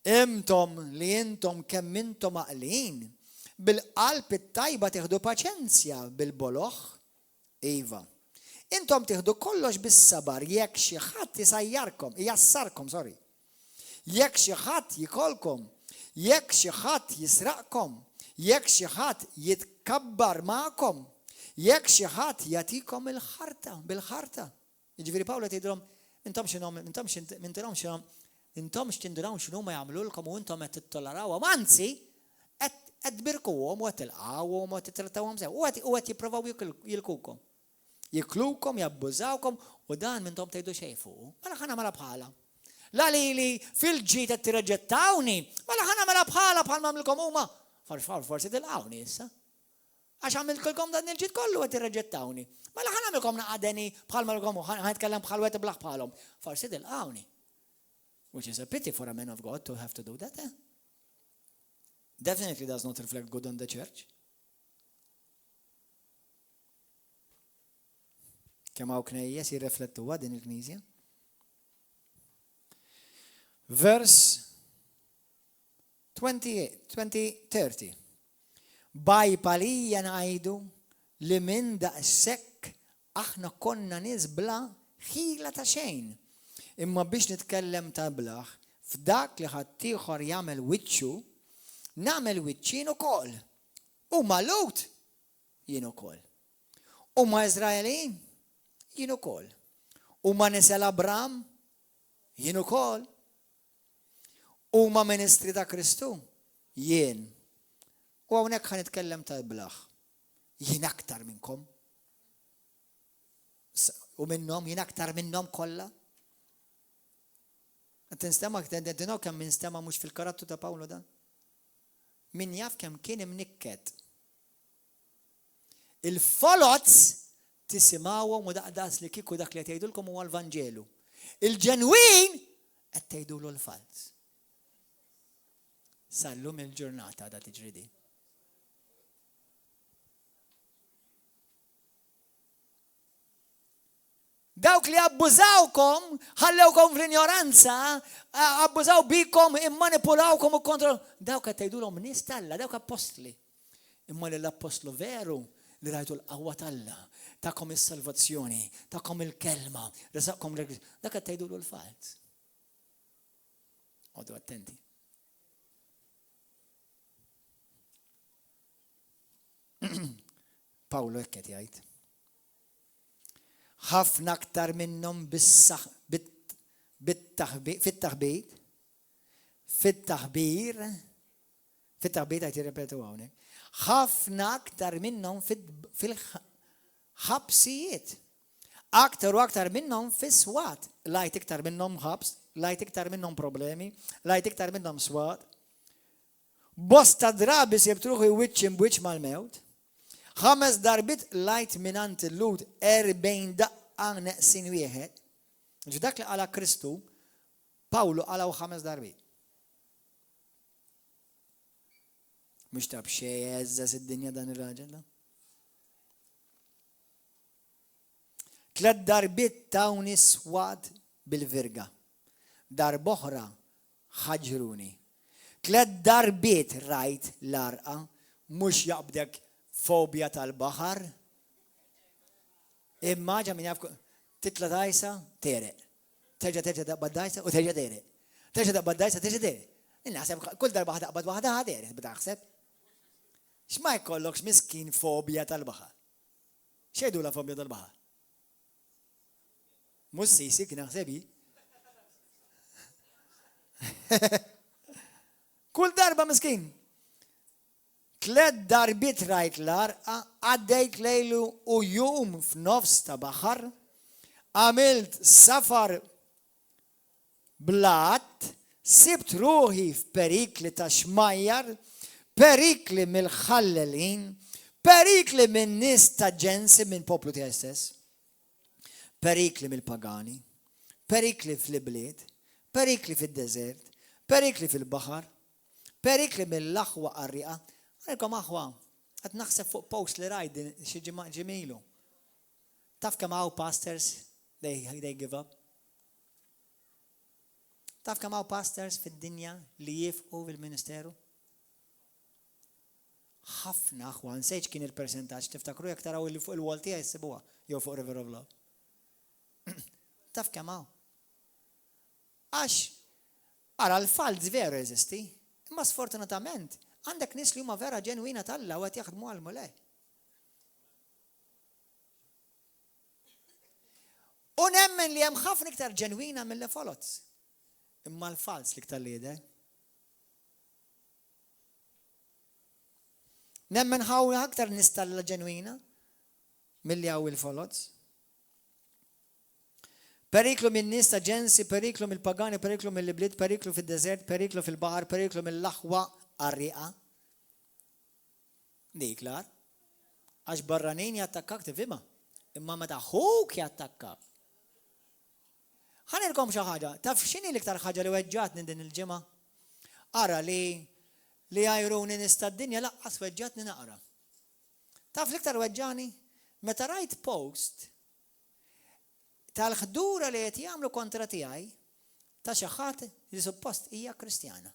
Intom li intom kemm intom għaqlin bil-qalb it-tajba tieħdu paċenzja bil-boloħ, iva. Intom tieħdu kollox bis-sabar jekk xi ħadd jassarkom, jekk xi ħadd jikolkom, jekk xi ħadd jisraqkom, jekk xi ħadd jitkabbar magħkom, jekk xi ħadd jagħtikom il-ħarta bil-ħarta. Jiġifieri Pawlu tgħidilhom intom x'tinduraw x'inhu ma jagħmlulkom u intom qed tittolerawhom, anzi qed tbirkuhom u qed tilqawhom u qed titrattawhom sew u qed jippruvaw jilkukom. Jiklukom, jabbużawkom u dan minnhom tgħidu xejn fuq. Mela ħa nagħmilha bħala. La li fil-ġid qed tirreġettawni, mela ħa nagħmilha bħala bħal m'għamilkom huma. Forsi tilqawni issa. Għax għamilkom dan il-ġid kollu qed tirreġettawni. Mela ħa nagħmilkom naqadeni bħal m'għamilkom ħa nitkellem bħal wieħed iblaħ bħalhom. Forsi tilqawni. Which is a pity for a man of God to have to do that. Definitely does not reflect good on the church. Kemm hawn knejjes jirriflettuha din il-Knisja. Verse 30. Bajpalija ngħidu li minn daqshekk aħna konna nies bla ħila ta' xejn. Imma biex nitkellem ta' blaħ, f'dak li ħadd ieħor jagħmel wiċċu, nagħmel wiċċin ukoll. Huma Lut jien ukoll. Huma Iżraelin jien ukoll. Huma nisel Abram jien ukoll. Huma ministri ta' Kristu jien. U hawnhekk ħa nitkellem ta' blaħ. Jien aktar minnkom. U minnhom jien aktar minnhom kollha. Tinstema' kemm minstema' mhux fil-karattru ta' Pawlu dan. Min jaf kemm kien imnikket. Il-folots tisimgħuhom u daqdas li kieku dak li qed jgħidulkom huwa l-Vanġelu. Il-ġenwin qed tgħidulu l-fals. Sallum il-ġurnata da tiġri di. Dawk li abbużawkom, ħallewkom fl-ignoranza, abbużaw bikom, immanipulawkom u kontrol. Dawk qed tgħidulhom nies tal-Alla, dawk apostli. Imma l-apostlu veru li rajtu l-qawwa tal-Alla, takom is-salvazzjoni, takom il-kelma, resaqkom dak qed tgħidulu l-fals. Għodu attenti. Pawlu hekk qed jgħid. ħafna aktar minnhom fit-taħbir qed jirrepetu hawnhekk. Ħafna aktar minnhom fil-ħabsijiet. Aktar u aktar minnhom fis-swat. Lajt iktar minnhom ħabs, lajt iktar minnhom problemi, lajt iktar minnhom swat. Bosta drabi sibtruħu wiċċ imwiċċ mal-mewt. 5 darbit lajt minant il-Lut 40 daqqa neqsin wieħed. Dak li qala Kristu, Pawlu qalaw 5 darbit. Mux tab xejeżżas id-dinja dan ir-raġel da. 3 darbiet tawni swad bil-virga. Darboħra ħaġruni. 3 darbiet rajt l-arqa, mux jaqbdek fobja tal-baħar. Imma ġa min jaf titla dajsa, tereq. Terġa daqbad dajsa u terġa tereq. Terġa daqbad dajsa, terġa tereq. Naħseb kull darba daqbad waħda ħadereq, b'daħseb. X'ma jkollokx miskin fobja tal-baħar. Xejdu la fobja tal-baħar? Mus sisik naħsebi. Kull darba miskin. 3 darbit rajt l-arqa, għaddejt lejlu u jum f'nofs ta' baħar, għamilt safar blat, sibt ruħi f'perikli ta' xmajjar, perikli mill-ħallelin, perikli minn nis ta' ġensi minn poplu tiegħi stess, perikli mill-pagani, perikli fl-ibliet, perikli fil-desert, perikli fil-baħar, perikli mill-aħwa qarriqa. Għalkom aħwa, għad naħseb fuq post li rajd xi ġimilu. Taf kemm hawn pastors they give up? Taf kemm hawn pastors fid-dinja li jifqu fil-ministeru? Ħafna aħwa, nsejġ kien il-persentaġġ, tiftakru jekk taraw li fuq il-wall tiegħi jsibuha jew fuq River of Love. Taf kemm hawn? Għax, ara l-falz veru jeżisti, imma sfortunatament għandek nis li huma vera ġenwina tal-Alla u qed jaħdmu għal mulej. U nemmen li hemm ħafna iktar ġenwina mill-folots. Imma l-fals li iktar lieder. Nemmen ħaw aktar nistalla ġenwina milli hawn il-folots. Periklu minn nies ta' ġensi, periklu mill-pagani, periklu mill-ibliet, periklu fid-deżert, periklu fil-baħar, periklu mill-aħwa qarriqa. Dik klar. Għax barranin jattakkak tifhimha, imma meta ħuk jattakkak. Ħanilkom xi ħaġa, taf x'inhi l-iktar ħaġa li weġġatni din il-ġimgħa? Ara li għajruni nista' d-dinja laqqas weġġatni naqra. Taf l-iktar weġġani? Meta rajt post tal-ħdura li qed jagħmlu kontra tiegħi ta' xi ħadd li suppost hija Kristjana.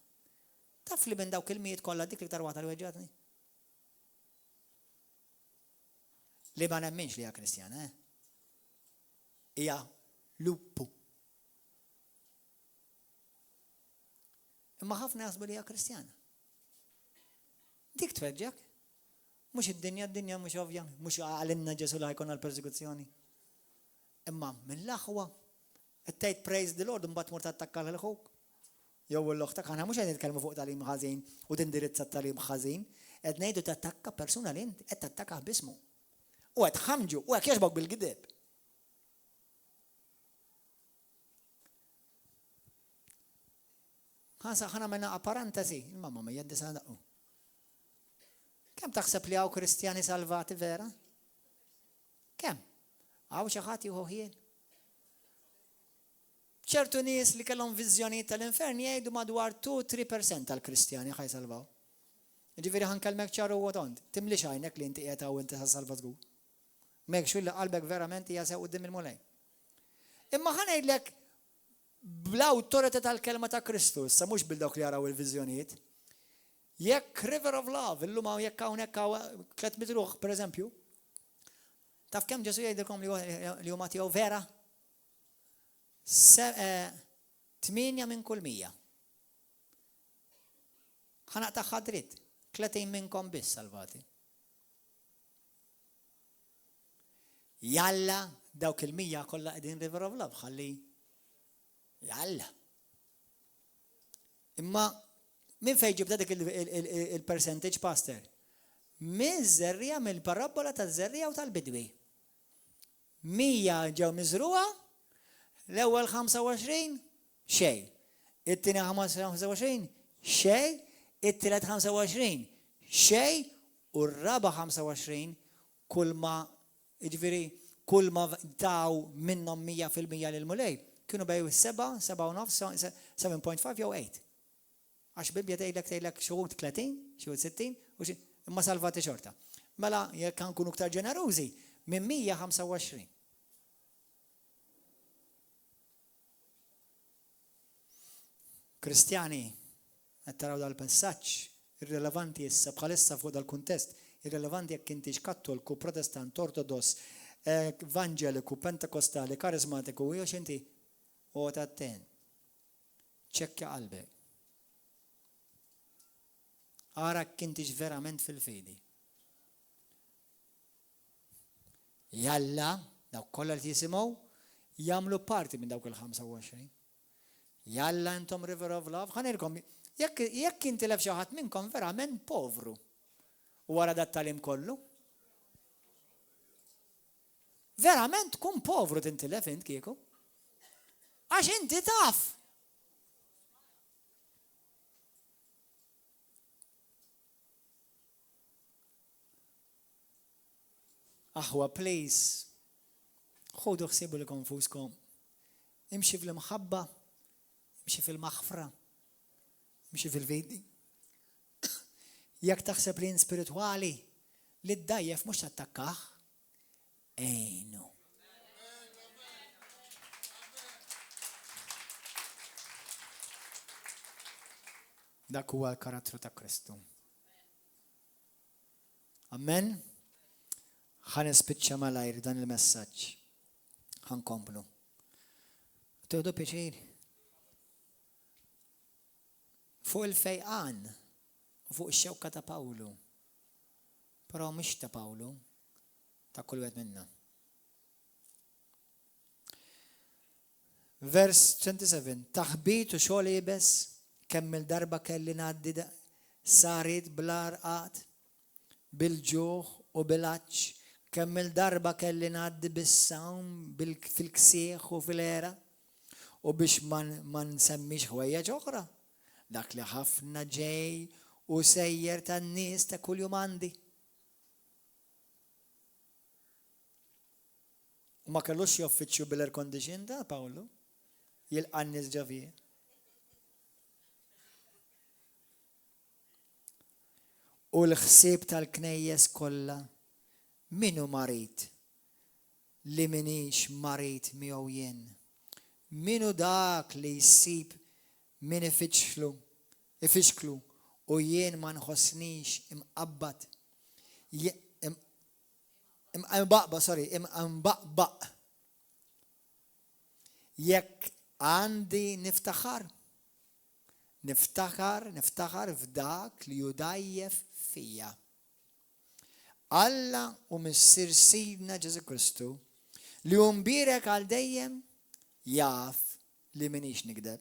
Taf li minn dawk il-mijiet kollha dik l-iktar waħda li weġġatni? Li ma nemminx li hija Kristjana, hija lupu. Imma ħafna jaħsbu li hija Kristjana. Dik tweġġek. Mhux id-dinja mhux ovvja, mhux għalinna Ġesu li ħajkun għall-persekuzzjoni. Imma mill-aħwa qed tgħid praise the Lord imbagħad tmur tattakka lil ħuk. Jew l-oħtak aħna mhux qed nitkellmu fuq tagħlim ħażin u tindirizza t-tagħlim ħażin, qed ngħidu tattakka persuna li int qed tattakka b'ismu. U qed ħamġu u hekk jogħġbok bil-gideb. Ħana menna parantesi, il-mamma ma jeddi sa daqqu. Kemm taħseb li hawn Kristjani salvati vera? Kemm? Hawn xi ħadd jieħu ħien. ċertu nies li kellhom viżjonijiet tal-infern jgħidu madwar 2-3% tal-Kristjani ħajsalvaw. Ġifieri ħankellmek ċaru u tont, timlix għajnek li inti qiegħed hawn inti ħassalva żgur. Mek xulli qalbek verament hija sew quddiem il-mulej. Imma ħanejdlek bl-awtorità tal-kelma ta' Kristus, sa mhux bil-dawk li jaraw il-viżjonijiet. Jekk River of Love, illum hawn jekk hawnhekk hawn 300 ruħ, pereżempju, taf kemm Ġesu jgħidilkom li huma tiegħu vera? 8 minn kull 100. Ħanaqtaħħa dritt, 30 minnkom biss salvati. Jalla dawk il-100 kollha qegħdin River of Love, ħalli jalla. Imma min fejn ġibda dik il-percentage pastor? Miż-żerrija mill-parabola taż-żerrija u tal-bidwi. 100 ġew miżruha, l-ewwel 25 xejn. It-tieni 25 xejn, it-tielet 25 xejn u r-raba' 25 kull ma kull ma daw minnhom 100% lil-mulej kienu bejn 7, 7.5, 7.5 jew 8. Għax Bibja tgħidlek xi wħud 30, xi wħud 60 imma salvati xorta. Mela jekk nkunu iktar ġenerużi minn 125. Kristjani, qed taraw dal-messaġġ irrelevanti issa bħalissa fuq dal-kuntest, irrelevanti jekk intix kattoliku, protestant, ortodoss, evangeliku, pentekostali, karismatiku, jew x'inti għod attent. ċekkja qalbek. Ara kintix verament fil-fidi. Jalla, dawk kollha li jisimgħu jagħmlu parti minn dawk il-25. Jalla intom River of Love, ħanilkom jekk intilef xi ħadd minnkom verament povru. U wara dat talim kollu. Verament tkun povru tintilef int kieku. Għax inti taf. Aħwa, please, ħodu ħsibu li konfuskom. Imxi fil-mħabba, imxi fil-maħfra, imxi fil-vidi. Jekk taħseb li spirituali, li d-dajjef mux tattakkaħ, ejnu. Dak huwa l-karattru ta' Kristu. Amen. ħan ispiċċa malajr dan il-messaġġ. ħan komplu. Tuħdu pjaċir. Fuq il-fejqan, fuq ix-xewka ta' Pawlu. Però mhix ta' Pawlu, ta' kull wieħed minna. Vers 27. Taħbit u xogħol jibes, kemm il-darba kelli ngħaddi sarit bl-arqat, bil-ġuħ u bil-aċċ, kemm il-darba kelli ngħaddi bis-sawm fil-ksieħ u fil-era u biex ma nsemmix ħwejjeġ oħra. Dak li ħafna ġej u sejjer tan-nies ta' kuljum għandi. U ma kellux joffiċċju bil-air condition da Pawlu. Jilqa' n-nies ġavija. U l-ħsieb tal-knejjes kollha minu marit li minix marit miegħu jien. Minu dak li jsib min ifixklu u jien ma nħossnix imqabbad. Imbaqbaq. Jekk għandi niftaħar f'dak li judajjef fija. Alla u Missir Sidna Ġesu Kristu li mbirek għal dejjem jaf li minix nikdeb.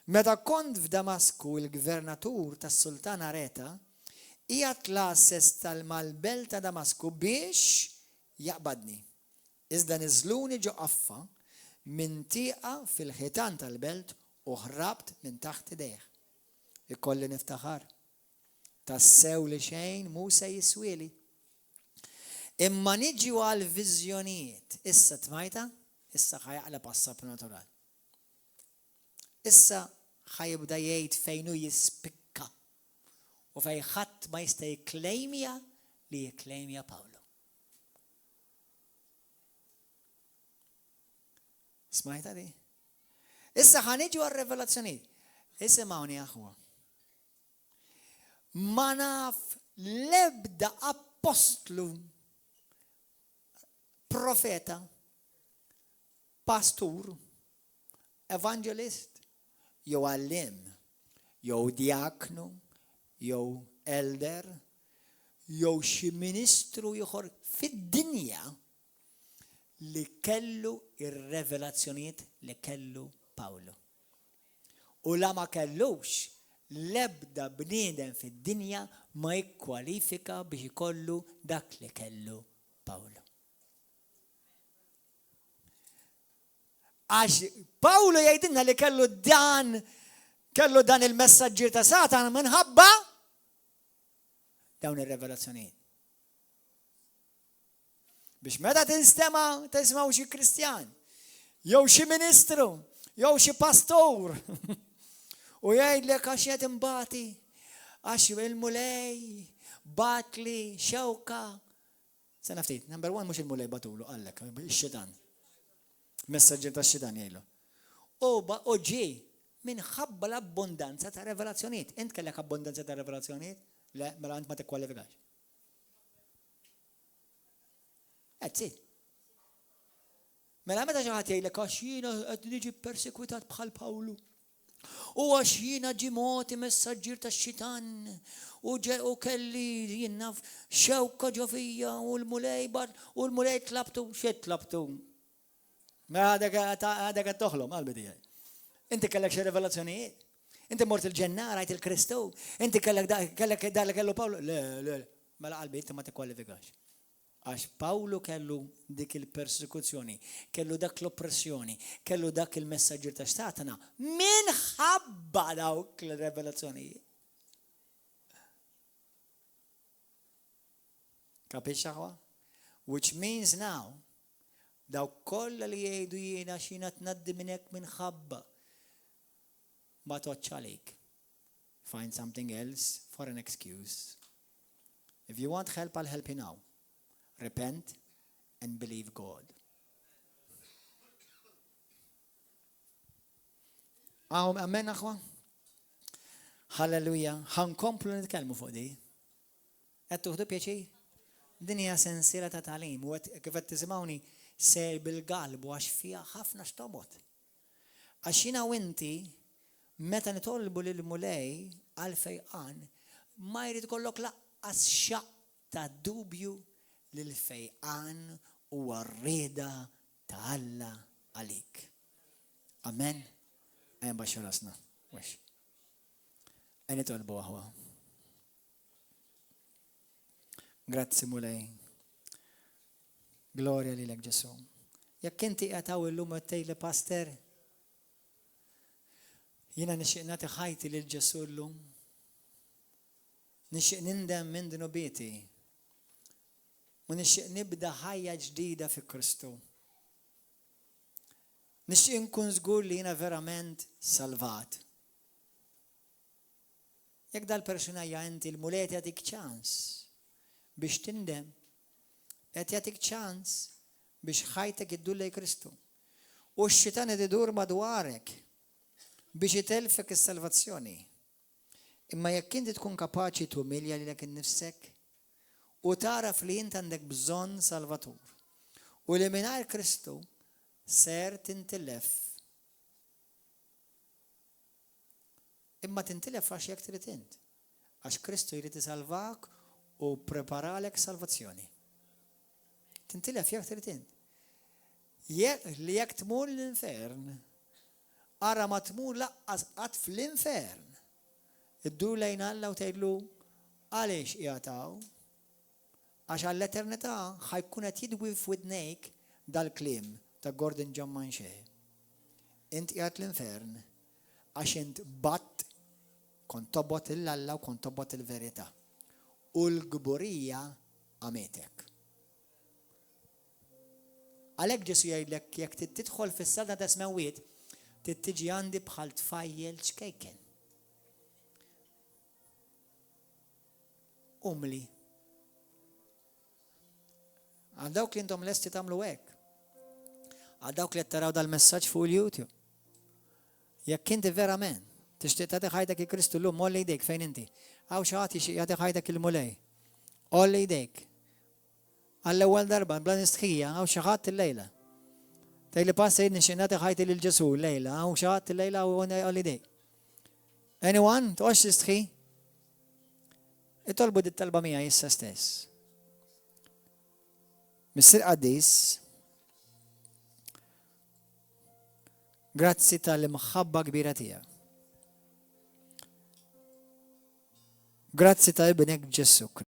Meta kont f'Damasku il-gvernatur tas-Sultan Areta qiegħed l-assess tal-malbel ta' Damasku biex jaqbadni. Iżda niżluni ġo qaffa minn tieqa fil-ħitan tal-belt u ħrabt minn taħt idejh. Ikolli niftaħar. Tassew li xejn mu se jiswieli. Imma niġi għal viżjonijiet. Issa tmajta, issa ħajaqla passab natural. Issa ħajibda jgħid fejn hu jispikka u fejn ħadd ma jista' jikklejmja li jikklejmja Pawlu. Smajta di? Issa ħaniġu għal-revelazzjonijiet. Isimgħuni aħwa. Ma naf l-ebda apostlu, profeta, pastur, evangelist, jew għallim, jew diaknu, jew elder, jew xi ministru ieħor fid-dinja li kellu ir-revelazzjonijiet li kellu Pawlu. U la ma kellux l-ebda bniedem fid-dinja ma jikkwalifika biex ikollu dak li kellu Pawlu. Għax Pawlu jgħidilna li kellu dan il-messaġġir ta' Satan minħabba dawn ir-revelazzjonijiet. Biex meta tismaw xi Kristjan, jew xi ministru, jew xi pastor, u jgħidlek għax qed imbagħti, Għax il-mulej batli xewka. Sena ftit, number one mux il-mulej batulu, għallek, il-xitan. Messaġġer ta' xitan jgħilu. U ġi, minħabba l-abbondanza ta' revelazzjoniet. Int kellek abbondanza ta' revelazzjoniet? Le, mela int ma tikkwalifikax. That's it. Mela meta xi ħadd jgħidlek għax jiena qed niġi persekwitat bħal Pawlu. U għax jiena ġi moti messaġġier tax-xitan u kelli jiena xewka ġo fija u l-mulej tlabtu x'qed tlabtu. Ma għadek qed toħlom qalbi tiegħi. Inti kellek xi revelazzjonijiet? Inti mort il-ġenna rajt il-Kristu? Inti kellek dak kellu Pawlu? Le, mela qalbi inti ma tikkwalifikax. Għax Pawlu kellu dik il-persekuzzjoni, kellu dak l-oppressjoni, kellu dak il-messaġġir ta' Satana minħabba dawk l-revelazzjonijiet. Kapisċa ħwa? Which means now, daw kolla li jgħidu jiena xina tnaddi minnek minħabba ma toċċa għalik. Find something else for an excuse. If you want help, I'll help you now. Repent and believe God. Amen, aħwa? Halleluja. Ħankomplu nitkellmu fuq di. Qed tuħdu pjaċir? Din hija sensiela ta' tagħlim u kif qed tisimgħuni ser bil-qalb għax fiha ħafna xtobot. Għax jiena u inti meta nitolbu lil mulej għal fejqan ma jrid ikollok laqqas xaq ta' dubju lil fejqan u għarrida ta' Alla għalik. Amen. Għajn baxu rasna. Wex. Għajn nitolbu għahwa. Grazzi mulej. Gloria li l-ek Ġesu. Jekk inti għataw il-lum għattej li pastor, jina nixieq nagħti ħajti lil Ġesu l-lum. Nixieq nindem minn din ubieti. U nixieq nibda ħajja ġdida fi Kristu. Nixieq nkun żgur li jiena verament salvat. Jekk dal-persuna inti l-mulet jagħtik ċans biex tindem, qed jagħtik ċans biex ħajtek iddur lejn Kristu. U x-xitan qed idur madwarek biex itelfek is-salvazzjoni. Imma jekk inti tkun kapaċi tumilja lilek innifsek u taraf li inti għandek bżonn Salvatur. U li mingħajr Kristu ser tintilef. Imma tintilef għax jekk trid int. Għax Kristu jrid isalvak u preparalek salvazzjoni. Tintilef jekk trid int. Li jekk tmur l-infern, ara ma tmur laqqas qatt fl-infern. Iddur lejn Alla u tgħidlu għaliex qiegħataw? Għax għall-eternità ħajkun qed jidwi f'widnejk dal-kliem ta' Gordon John Manchet. Int qiegħed l-infern għax int kont tobot il-Alla u kont tobot il-verità. U l-gburija għametek. Għalhekk Ġesu jgħidlek jekk tidħol fis-sala ta' smewiet, tiġi għandi bħal tfajjel ċkejken. Umli. Għal-dawk li intom lesti tamlu hekk. Għal-dawk li taraw dal-messaġġ fuq il-YouTube. Jekk inti verament tixtieq tagħti ħajtek il-Kristu llum molli jdejk fejn inti. Għaw xi ħadd jixtieq jagħti ħajtek il-mulej. Olli jdejk. Għall-ewwel darba bla nistħija għaw xi ħadd illejla. Tgħidli passa nixtieq nagħti ħajti lil Ġesu lejla, għaw xi ħadd illejla u olli jdejk. Anyone? Toqgħodx tistħi? Itolbu dit-talba mija issa stess. Mr. Qaddis, grazzi tal-imħabba kbira tiegħek. Grazzi tal-ibnek Ġesu.